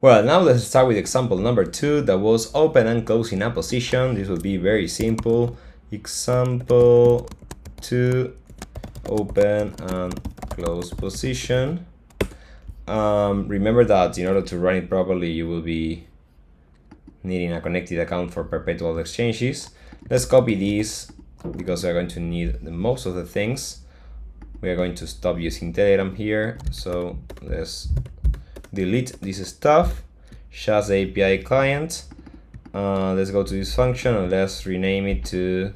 Well, now let's start with example number 2, that was open and closing a position. This will be very simple. Example 2, open and close position. Remember that in order to run it properly, you will be needing a connected account for perpetual exchanges. Let's copy this because we're going to need most of the things. We are going to stop using Telegram here, so let's delete this stuff. Just the API client. Let's go to this function and let's rename it to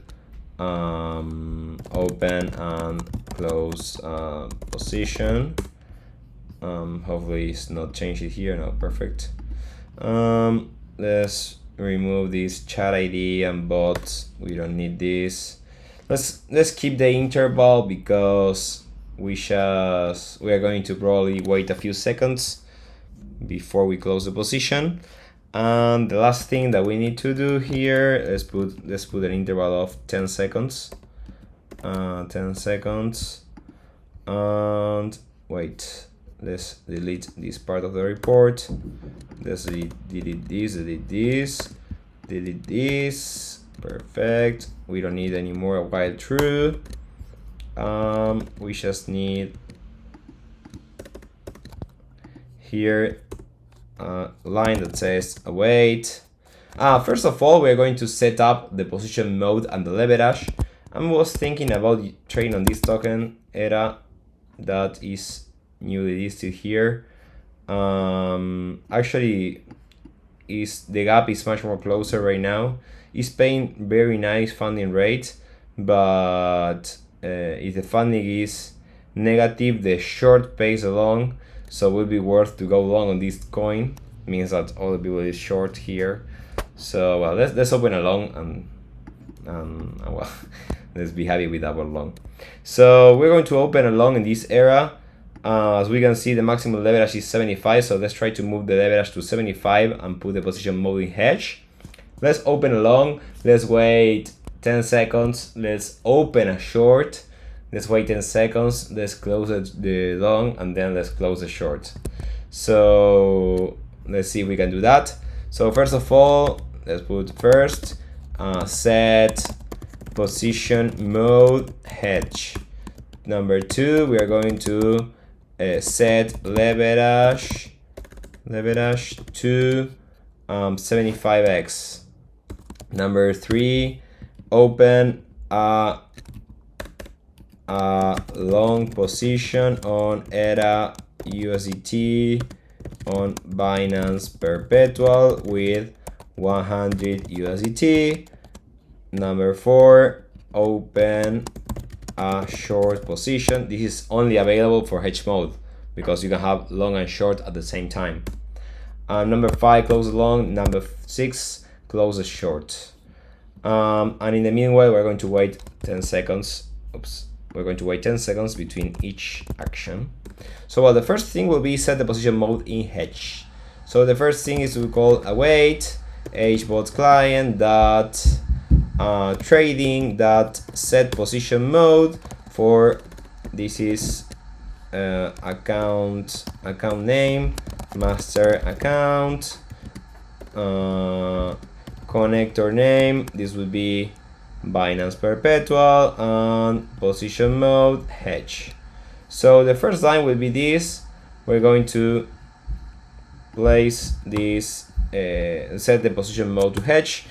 open and close position. Hopefully it's not changed it here. No, perfect. Let's remove this chat ID and bots. We don't need this. Let's keep the interval because we are going to probably wait a few seconds before we close the position. And the last thing that we need to do here, let's put an interval of 10 seconds. 10 seconds. And wait, let's delete this part of the report. Let's delete this. Perfect. We don't need any more while true. We just need here a line that says await. First of all, we're going to set up the position mode and the leverage. I was thinking about trading on this token ERA that is newly listed here. Actually, the gap is much more closer right now. It's paying very nice funding rate, but if the funding is negative, the short pays along, so it will be worth to go long on this coin. It means that all the people is short here. So well, let's open a long and well, let's be happy with our long. So we're going to open a long in this era. As we can see, the maximum leverage is 75, so let's try to move the leverage to 75 and put the position mode in hedge. Let's open a long, let's wait 10 seconds, let's open a short, let's wait 10 seconds, let's close the long, and then let's close the short. So let's see if we can do that. So first of all, let's put first set position mode hedge. Number 2, we are going to set leverage to 75x. Number 3, open a long position on ERA USDT on Binance Perpetual with 100 USDT. Number 4, open a short position. This is only available for hedge mode because you can have long and short at the same time. Number 5, close the long. Number 6, close the short. And in the meanwhile, we're going to wait 10 seconds. We're going to wait 10 seconds between each action. So well, the first thing will be set the position mode in hedge. So the first thing is to call await hbot client dot trading dot set position mode for this is account name, master account, connector name. This would be Binance Perpetual, and position mode hedge. So the first line will be this. We're going to place this, set the position mode to hedge.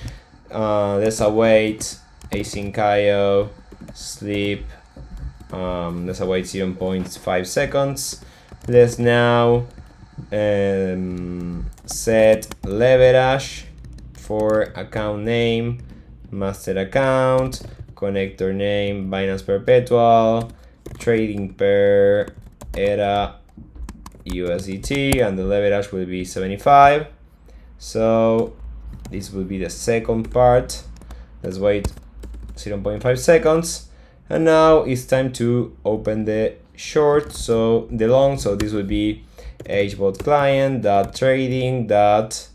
Let's await async IO sleep. Let's await 0.5 seconds. Let's now set leverage for account name, master account, connector name, Binance Perpetual, trading pair, ERA USDT, and the leverage will be 75. So this will be the second part. Let's wait 0.5 seconds. And now it's time to open the short, so the long. So this will be hbot client dot trading dot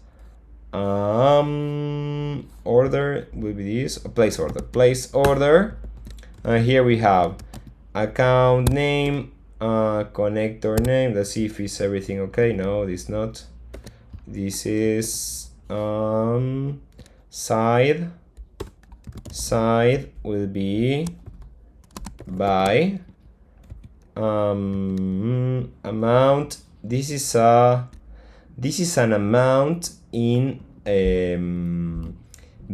order will be this, place order. And here we have account name, connector name. Let's see if it's everything okay. No, it's not. this is side will be by amount. This is an amount in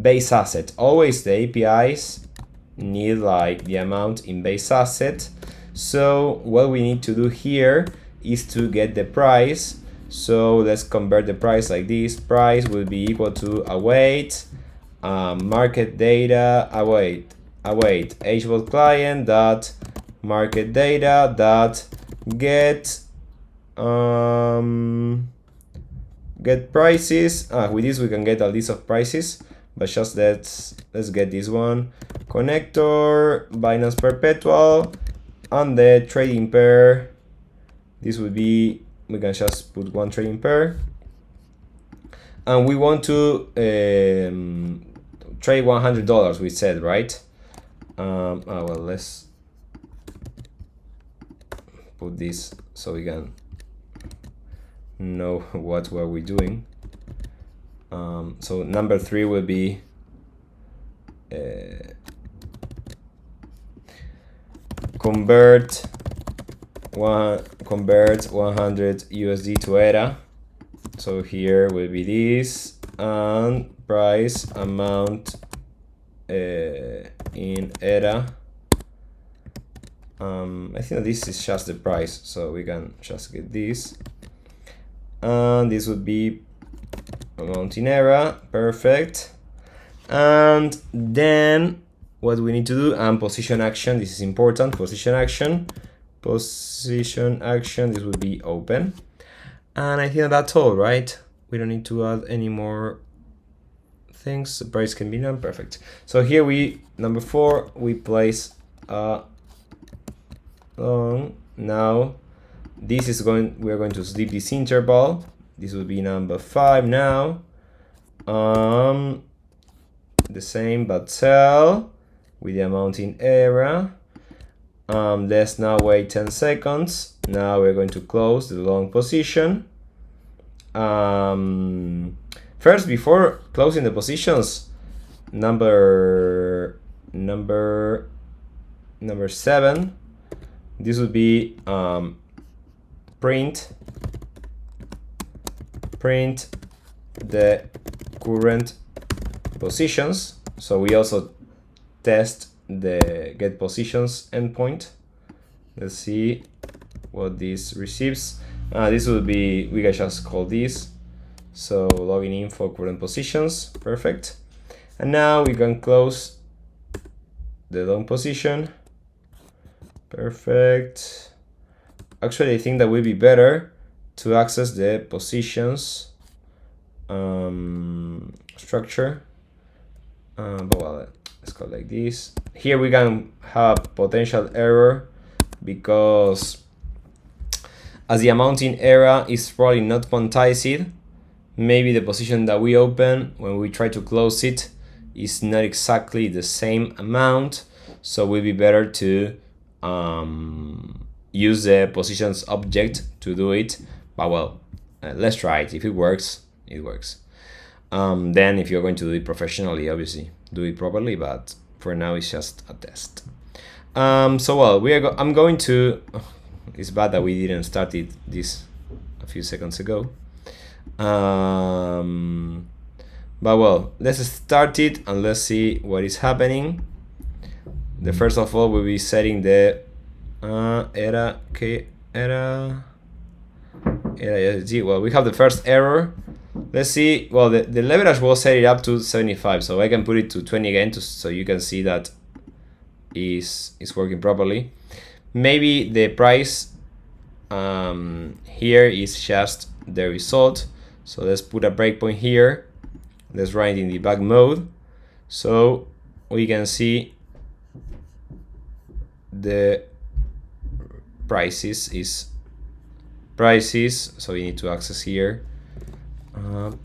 base asset. Always the APIs need like the amount in base asset. So what we need to do here is to get the price. So let's convert the price like this. Price will be equal to await market data await HBot client dot market data dot get prices. With this we can get a list of prices, but just let's get this one. Connector Binance Perpetual and the trading pair. This would be, we can just put one trading pair, and we want to trade $100. We said, right? Well, let's put this so we can know what were we doing. So number 3 will be convert 100 USD to ERA. So here will be this, and price amount in ERA. I think this is just the price, so we can just get this, and this would be amount in ERA. Perfect. And then what we need to do, and position action, this is important. Position action, this would be open. And I think that's all, right? We don't need to add any more things. The price can be done. Perfect. So here number 4, we place a long. Now this is we're going to sleep this interval. This will be number 5 now. The same, but sell with the amount in ERA. Let's now wait 10 seconds. Now we're going to close the long position. First, before closing the positions, number 7, this would be print the current positions. So we also test the get positions endpoint. Let's see what this receives. This will be, we can just call this. So login info current positions. Perfect. And now we can close the long position. Perfect. Actually, I think that would be better to access the positions structure. But well, let's go like this. Here we can have potential error because as the amount in ERA is probably not quantized, maybe the position that we open when we try to close it is not exactly the same amount. So it will be better to use the positions object to do it. But well, let's try it. If it works, it works. Then if you're going to do it professionally, obviously do it properly, but for now it's just a test. So well, I'm going to, it's bad that we didn't start this a few seconds ago. But well, let's start it and let's see what is happening. The first of all, we'll be setting the ERA. Well, we have the first error. Let's see. Well, the leverage will set it up to 75, so I can put it to 20 again so you can see that is working properly. Maybe the price here is just the result. So let's put a breakpoint here. Let's run it in debug mode so we can see the prices. So we need to access here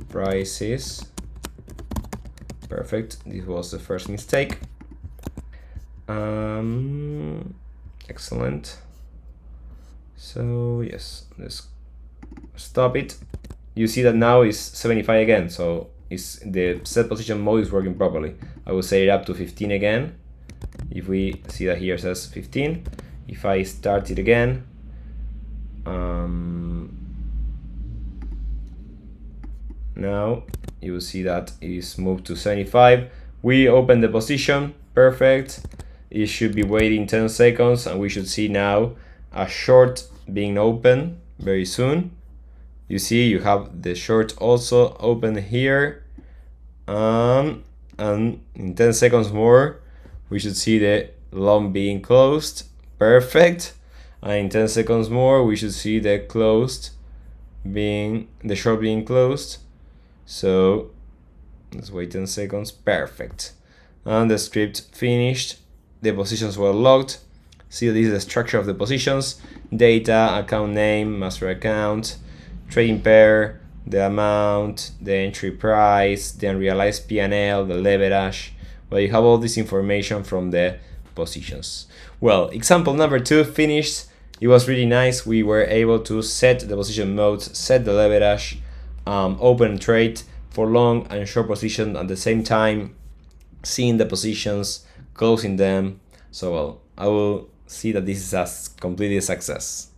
prices. Perfect. This was the first mistake. Excellent. So yes, let's stop it you see that now is 75 again, so the set position mode is working properly. I will set it up to 15 again. If we see that here says 15, if I start it again, now you will see that it is moved to 75. We open the position, perfect. It should be waiting 10 seconds, and we should see now a short being open very soon. You see, you have the short also open here, and in 10 seconds more, we should see the long being closed, perfect. And in 10 seconds more, we should see the short being closed. So let's wait 10 seconds, perfect. And the script finished, the positions were logged. See, this is the structure of the positions: data, account name, master account, trading pair, the amount, the entry price, the unrealized P&L, the leverage. Well, you have all this information from the positions. Well, example number 2 finished. It was really nice. We were able to set the position modes, set the leverage, open trade for long and short position at the same time, seeing the positions, closing them. So well, I will see that this is a completely success.